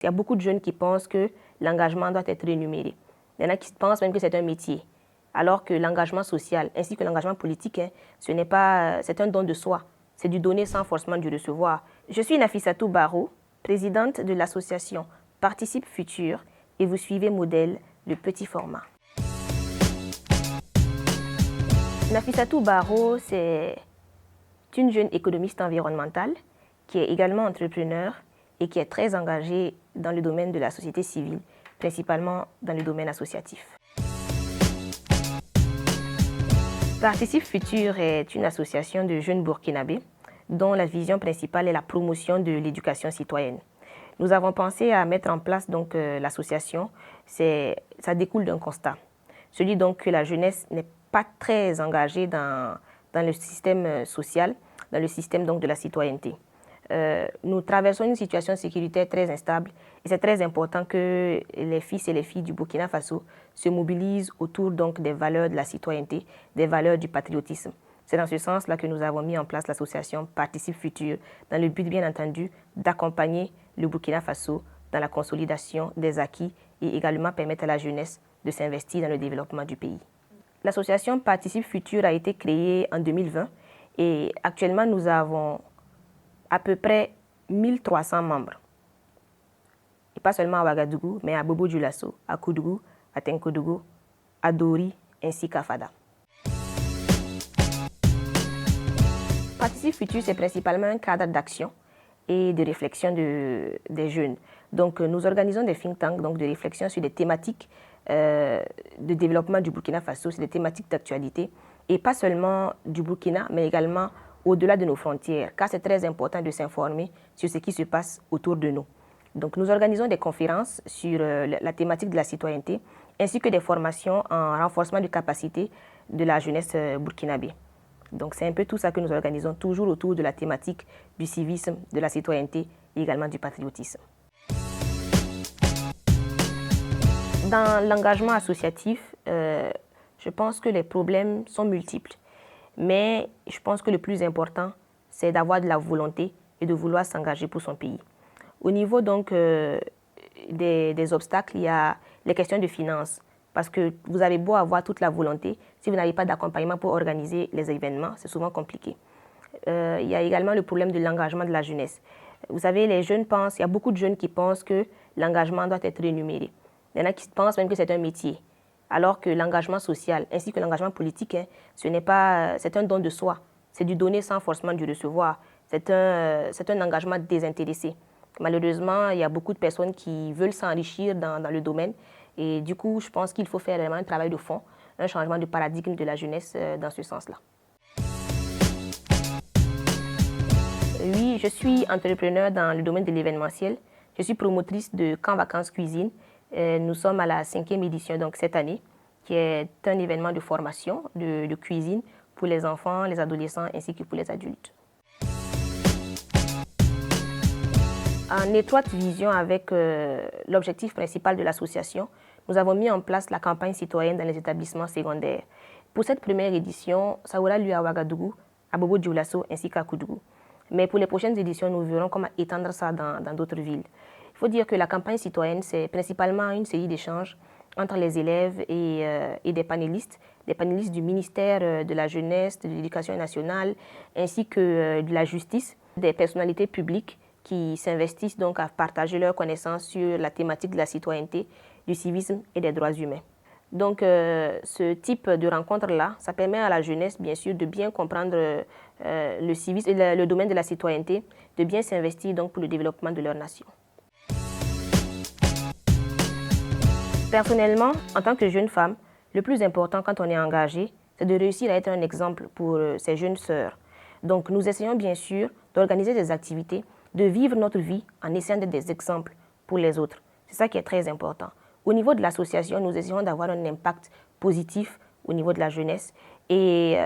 Il y a beaucoup de jeunes qui pensent que l'engagement doit être rémunéré. Il y en a qui pensent même que c'est un métier, alors que l'engagement social ainsi que l'engagement politique, c'est un don de soi. C'est du donner sans forcément du recevoir. Je suis Nafissatou Barrow, présidente de l'association Participe Futur, et vous suivez Modèle, le petit format. Nafissatou Barrow, c'est une jeune économiste environnementale qui est également entrepreneur et qui est très engagée dans le domaine de la société civile, principalement dans le domaine associatif. Participe Futur est une association de jeunes burkinabés dont la vision principale est la promotion de l'éducation citoyenne. Nous avons pensé à mettre en place l'association. Ça découle d'un constat, celui donc que la jeunesse n'est pas très engagée dans le système social, dans le système donc de la citoyenneté. Nous traversons une situation sécuritaire très instable et c'est très important que les fils et les filles du Burkina Faso se mobilisent autour donc des valeurs de la citoyenneté, des valeurs du patriotisme. C'est dans ce sens-là que nous avons mis en place l'association Participe Futur, dans le but bien entendu d'accompagner le Burkina Faso dans la consolidation des acquis et également permettre à la jeunesse de s'investir dans le développement du pays. L'association Participe Futur a été créée en 2020 et actuellement nous avons à peu près 1300 membres. Et pas seulement à Ouagadougou, mais à Bobo-Dioulasso, à Koudougou, à Tenkodougou, à Dori, ainsi qu'à Fada. Participe Futur, c'est principalement un cadre d'action et de réflexion des jeunes. Donc, nous organisons des think tanks de réflexion sur des thématiques de développement du Burkina Faso, sur des thématiques d'actualité, et pas seulement du Burkina, mais également au-delà de nos frontières, car c'est très important de s'informer sur ce qui se passe autour de nous. Donc, nous organisons des conférences sur la thématique de la citoyenneté, ainsi que des formations en renforcement de capacité de la jeunesse burkinabé. Donc, c'est un peu tout ça que nous organisons, toujours autour de la thématique du civisme, de la citoyenneté et également du patriotisme. Dans l'engagement associatif, je pense que les problèmes sont multiples. Mais je pense que le plus important, c'est d'avoir de la volonté et de vouloir s'engager pour son pays. Au niveau donc des obstacles, il y a les questions de finances. Parce que vous avez beau avoir toute la volonté, si vous n'avez pas d'accompagnement pour organiser les événements, c'est souvent compliqué. Il y a également le problème de l'engagement de la jeunesse. Vous savez, il y a beaucoup de jeunes qui pensent que l'engagement doit être rémunéré. Il y en a qui pensent même que c'est un métier. Alors que l'engagement social ainsi que l'engagement politique, c'est un don de soi. C'est du donner sans forcément du recevoir. C'est un engagement désintéressé. Malheureusement, il y a beaucoup de personnes qui veulent s'enrichir dans le domaine. Et du coup, je pense qu'il faut faire vraiment un travail de fond, un changement de paradigme de la jeunesse dans ce sens-là. Oui, je suis entrepreneur dans le domaine de l'événementiel. Je suis promotrice de Camp Vacances Cuisine. Nous sommes à la 5e édition donc, cette année, qui est un événement de formation de cuisine pour les enfants, les adolescents ainsi que pour les adultes. En étroite vision avec l'objectif principal de l'association, nous avons mis en place la campagne citoyenne dans les établissements secondaires. Pour cette première édition, ça aura lieu à Ouagadougou, à Bobo-Dioulasso ainsi qu'à Koudougou. Mais pour les prochaines éditions, nous verrons comment étendre ça dans d'autres villes. Il faut dire que la campagne citoyenne, c'est principalement une série d'échanges entre les élèves et des panélistes du ministère de la Jeunesse, de l'Éducation nationale, ainsi que de la justice, des personnalités publiques qui s'investissent donc à partager leurs connaissances sur la thématique de la citoyenneté, du civisme et des droits humains. Donc, ce type de rencontre-là, ça permet à la jeunesse, bien sûr, de bien comprendre le civisme et le domaine de la citoyenneté, de bien s'investir donc pour le développement de leur nation. Personnellement, en tant que jeune femme, le plus important quand on est engagé, c'est de réussir à être un exemple pour ses jeunes sœurs. Donc, nous essayons bien sûr d'organiser des activités, de vivre notre vie en essayant d'être des exemples pour les autres. C'est ça qui est très important. Au niveau de l'association, nous essayons d'avoir un impact positif au niveau de la jeunesse et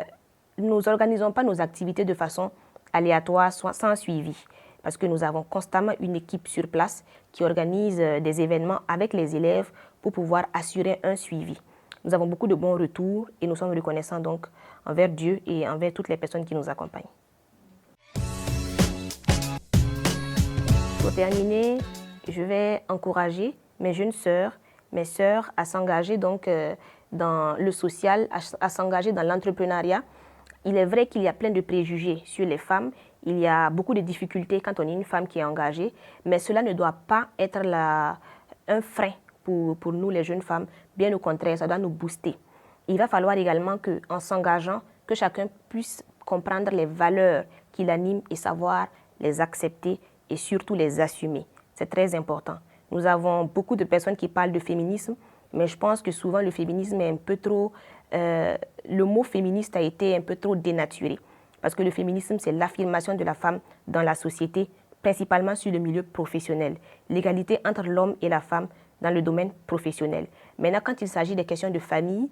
nous n'organisons pas nos activités de façon aléatoire, sans suivi. Parce que nous avons constamment une équipe sur place qui organise des événements avec les élèves pour pouvoir assurer un suivi. Nous avons beaucoup de bons retours et nous sommes reconnaissants donc envers Dieu et envers toutes les personnes qui nous accompagnent. Pour terminer, je vais encourager mes jeunes sœurs, mes sœurs à s'engager donc dans le social, à s'engager dans l'entrepreneuriat. Il est vrai qu'il y a plein de préjugés sur les femmes. Il y a beaucoup de difficultés quand on est une femme qui est engagée, mais cela ne doit pas être un frein pour nous, les jeunes femmes. Bien au contraire, ça doit nous booster. Il va falloir également qu'en s'engageant, que chacun puisse comprendre les valeurs qui l'animent et savoir les accepter et surtout les assumer. C'est très important. Nous avons beaucoup de personnes qui parlent de féminisme, mais je pense que souvent le féminisme est un peu trop... le mot féministe a été un peu trop dénaturé. Parce que le féminisme, c'est l'affirmation de la femme dans la société, principalement sur le milieu professionnel. L'égalité entre l'homme et la femme dans le domaine professionnel. Maintenant, quand il s'agit des questions de famille,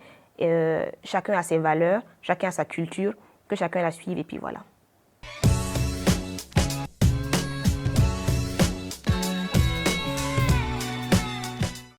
chacun a ses valeurs, chacun a sa culture, que chacun la suive et puis voilà.